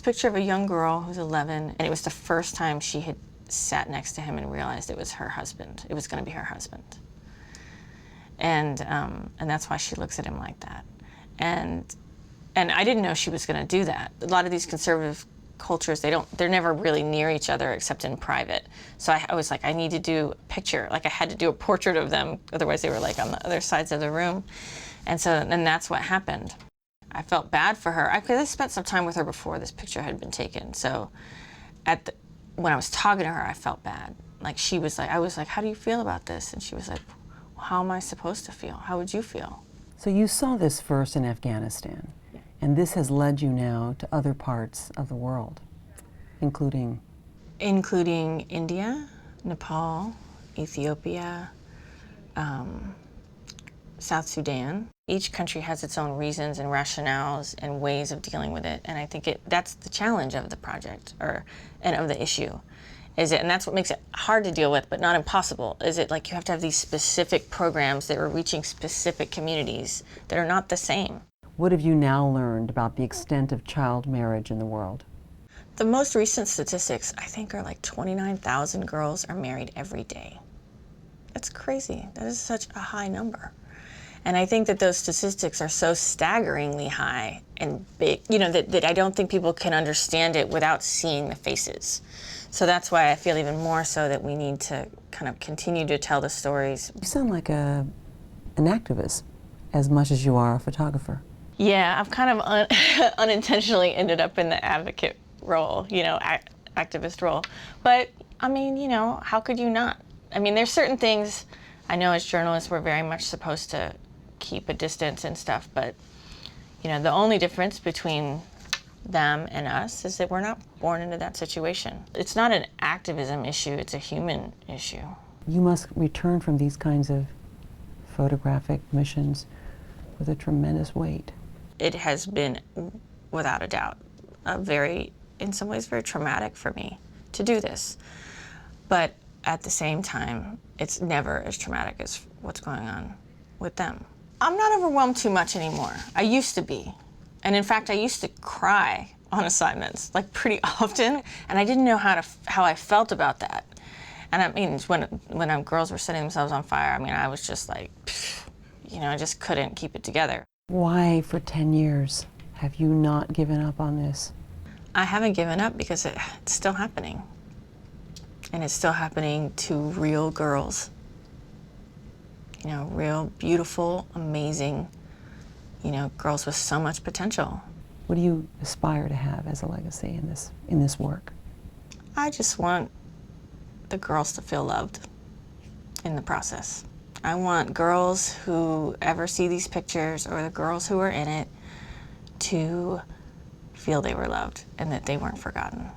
picture of a young girl who's 11, and it was the first time she had sat next to him and realized it was her husband. It was going to be her husband. And that's why she looks at him like that. And I didn't know she was going to do that. A lot of these conservative cultures, they're never really near each other except in private. So I was like, I need to do a picture. Like I had to do a portrait of them, otherwise they were like on the other sides of the room. And that's what happened. I felt bad for her. I spent some time with her before this picture had been taken. So when I was talking to her, I felt bad. Like I was like, how do you feel about this? And she was like, well, how am I supposed to feel? How would you feel? So you saw this first in Afghanistan, and this has led you now to other parts of the world, including India, Nepal, Ethiopia, South Sudan. Each country has its own reasons and rationales and ways of dealing with it, and I think that's the challenge of the project, and of the issue. And that's what makes it hard to deal with, but not impossible. Is it like you have to have these specific programs that are reaching specific communities that are not the same. What have you now learned about the extent of child marriage in the world? The most recent statistics, I think, are like 29,000 girls are married every day. That's crazy. That is such a high number. And I think that those statistics are so staggeringly high and big, that I don't think people can understand it without seeing the faces. So that's why I feel even more so that we need to kind of continue to tell the stories. You sound like an activist as much as you are a photographer. Yeah, I've kind of unintentionally ended up in the advocate role, activist role. But, I mean, how could you not? I mean, there's certain things, I know as journalists we're very much supposed to keep a distance and stuff, but, the only difference between them and us is that we're not born into that situation. It's not an activism issue, it's a human issue. You must return from these kinds of photographic missions with a tremendous weight. It has been, without a doubt, in some ways very traumatic for me to do this. But at the same time, it's never as traumatic as what's going on with them. I'm not overwhelmed too much anymore. I used to be. And in fact, I used to cry on assignments, like pretty often, and I didn't know how I felt about that. And I mean, when girls were setting themselves on fire, I mean, I was just like, I just couldn't keep it together. Why, for 10 years, have you not given up on this? I haven't given up because it's still happening. And it's still happening to real girls. Real, beautiful, amazing, girls with so much potential. What do you aspire to have as a legacy in this work? I just want the girls to feel loved in the process. I want girls who ever see these pictures, or the girls who are in it, to feel they were loved and that they weren't forgotten.